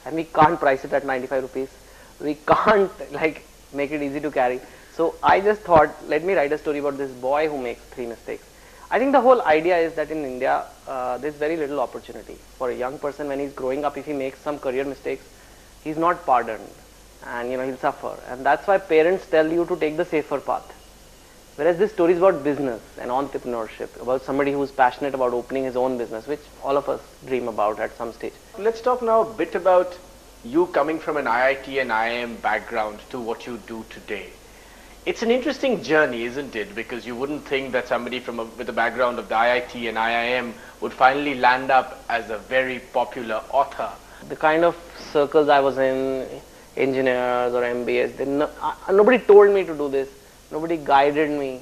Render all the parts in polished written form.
and we can't price it at 95 rupees. We can't like make it easy to carry. So I just thought, let me write a story about this boy who makes 3 mistakes. I think the whole idea is that in India, there's very little opportunity for a young person when he's growing up. If he makes some career mistakes, he's not pardoned, and he'll suffer. And that's why parents tell you to take the safer path. Whereas this story is about business and entrepreneurship, about somebody who's passionate about opening his own business, which all of us dream about at some stage. Let's talk now a bit about you coming from an IIT and IIM background to what you do today. It's an interesting journey, isn't it? Because you wouldn't think that somebody with a background of the IIT and IIM would finally land up as a very popular author. The kind of circles I was in, engineers or MBAs, nobody told me to do this, nobody guided me,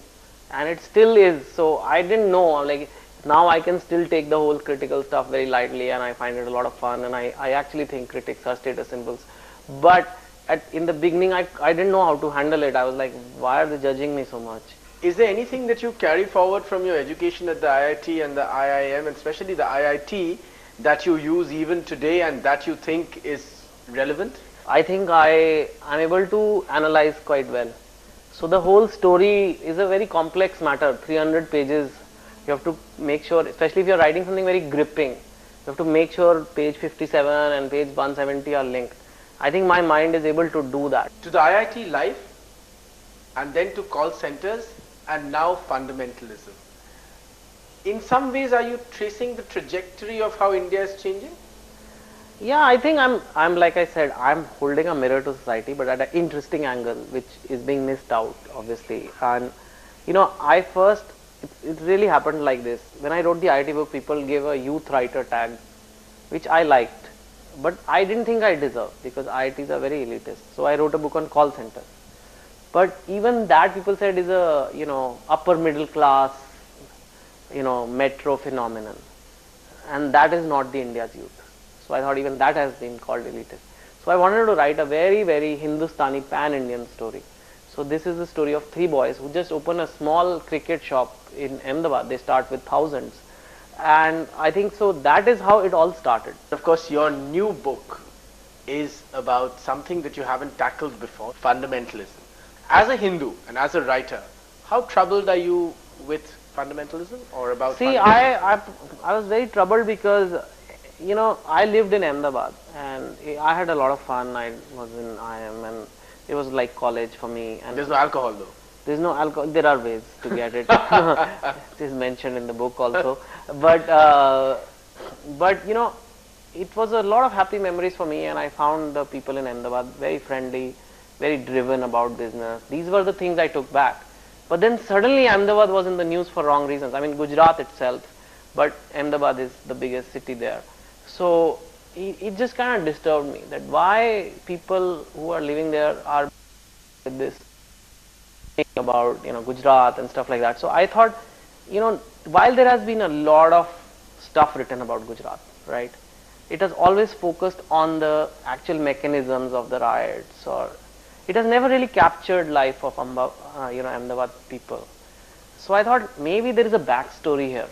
and it still is. So I didn't know, like now I can still take the whole critical stuff very lightly, and I find it a lot of fun, and I actually think critics are status symbols. But in the beginning, I didn't know how to handle it. I was like, why are they judging me so much? Is there anything that you carry forward from your education at the IIT and the IIM, and especially the IIT, that you use even today and that you think is relevant? I think I'm able to analyze quite well. So the whole story is a very complex matter, 300 pages. You have to make sure, especially if you're writing something very gripping, you have to make sure page 57 and page 170 are linked. I think my mind is able to do that. To the IIT life, and then to call centers, and now fundamentalism. In some ways, are you tracing the trajectory of how India is changing? Yeah, I think I'm like I said, I'm holding a mirror to society, but at an interesting angle, which is being missed out, obviously. And it really happened like this. When I wrote the IIT book, people gave a youth writer tag, which I liked. But I didn't think I deserved, because IITs are very elitist. So I wrote a book on call centers. But even that people said is a upper middle class metro phenomenon, and that is not the India's youth. So I thought even that has been called elitist. So I wanted to write a very, very Hindustani pan-Indian story. So this is the story of 3 boys who just open a small cricket shop in Ahmedabad. They start with thousands. And I think so that is how it all started. Of course, your new book is about something that you haven't tackled before, fundamentalism. As a Hindu and as a writer, how troubled are you with fundamentalism or about fundamentalism? I was very troubled because I lived in Ahmedabad and I had a lot of fun. I was in IIM and it was like college for me. And there's no alcohol though? There's no alcohol. There are ways to get it. It is mentioned in the book also. But it was a lot of happy memories for me, and I found the people in Ahmedabad very friendly, very driven about business. These were the things I took back. But then suddenly Ahmedabad was in the news for wrong reasons. I mean Gujarat itself, but Ahmedabad is the biggest city there. So it just kind of disturbed me that why people who are living there are with this thing about Gujarat and stuff like that. So I thought, while there has been a lot of stuff written about Gujarat, right, it has always focused on the actual mechanisms of the riots, or it has never really captured life of Ahmedabad people. So I thought maybe there is a backstory here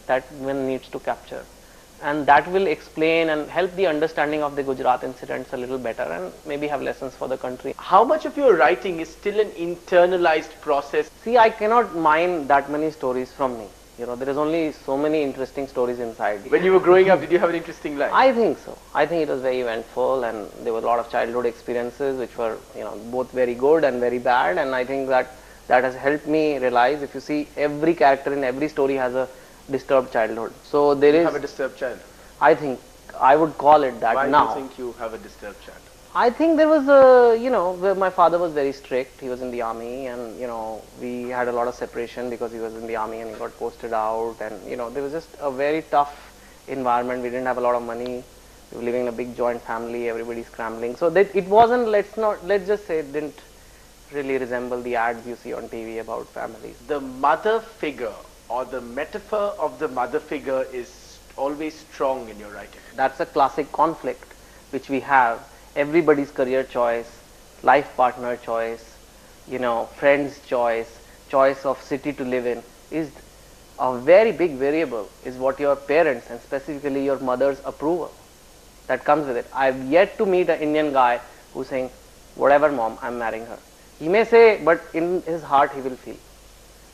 that one needs to capture, and that will explain and help the understanding of the Gujarat incidents a little better, and maybe have lessons for the country. How much of your writing is still an internalized process? See, I cannot mine that many stories from me. There is only so many interesting stories inside. When you were growing up, did you have an interesting life? I think so. I think it was very eventful, and there were a lot of childhood experiences which were, both very good and very bad, and I think that has helped me realize, if you see, every character in every story has a disturbed childhood. So there is. You have a disturbed childhood? I think I would call it that. Why now. Why do you think you have a disturbed childhood? I think there was a, where my father was very strict. He was in the army, and we had a lot of separation because he was in the army and he got posted out, and there was just a very tough environment. We didn't have a lot of money. We were living in a big joint family. Everybody scrambling. So that it wasn't. Let's just say it didn't really resemble the ads you see on TV about families. The mother figure, or the metaphor of the mother figure, is always strong in your writing. That's a classic conflict which we have. Everybody's career choice, life partner choice, friends choice of city to live in is a very big variable, is what your parents and specifically your mother's approval. that comes with it. I've yet to meet an Indian guy who's saying, whatever mom, I'm marrying her. He may say, but in his heart he will feel.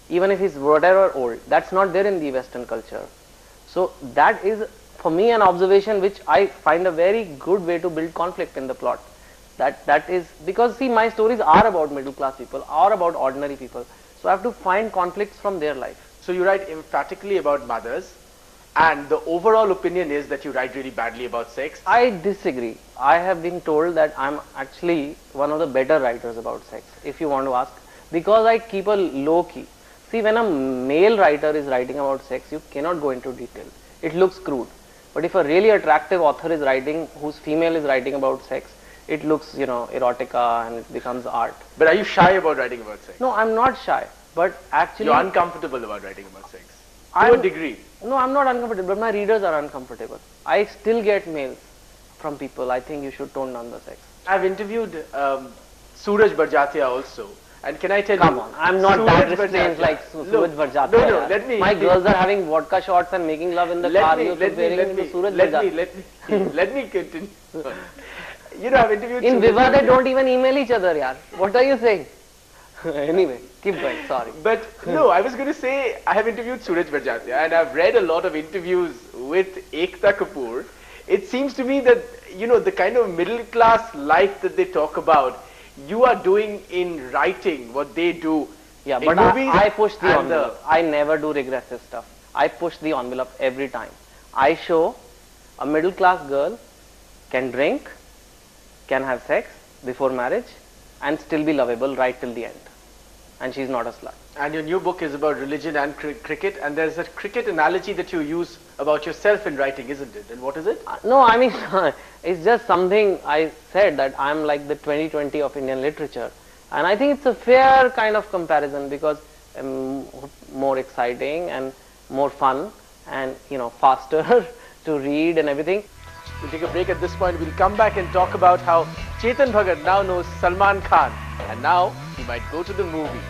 Even if he's whatever old, that's not there in the Western culture. So that is for me an observation which I find a very good way to build conflict in the plot. That is because see, my stories are about middle class people, are about ordinary people. So I have to find conflicts from their life. So you write emphatically about mothers, and the overall opinion is that you write really badly about sex. I disagree. I have been told that I'm actually one of the better writers about sex, if you want to ask, because I keep a low key. See, when a male writer is writing about sex, you cannot go into detail. It looks crude. But if a really attractive author is writing, whose female is writing about sex, it looks, erotica, and it becomes art. But are you shy about writing about sex? No, I'm not shy. But actually, you're uncomfortable about writing about sex to a degree. No, I'm not uncomfortable, but my readers are uncomfortable. I still get mails from people. I think you should tone down the sex. I've interviewed Suraj Barjatia also. And can I tell you? Come on, I'm not that restrained like Suraj Barjatia. No, let me. My girls are having vodka shots and making love in the car. Let me continue. I've interviewed. In Viva, they don't even email each other, yaar. What are you saying? Anyway, keep going. Sorry. But no, I was going to say I have interviewed Suraj Barjatia and I've read a lot of interviews with Ekta Kapoor. It seems to me that the kind of middle class life that they talk about, you are doing in writing what they do. Yeah, but I push the envelope. I never do regressive stuff. I push the envelope every time. I show a middle class girl can drink, can have sex before marriage, and still be lovable right till the end. And she's not a slut. And your new book is about religion and cricket, and there's a cricket analogy that you use about yourself in writing, isn't it? And what is it? No, I mean, it's just something I said that I'm like the 2020 of Indian literature. And I think it's a fair kind of comparison because more exciting and more fun and, faster to read and everything. We'll take a break at this point. We'll come back and talk about how Chetan Bhagat now knows Salman Khan and now he might go to the movies.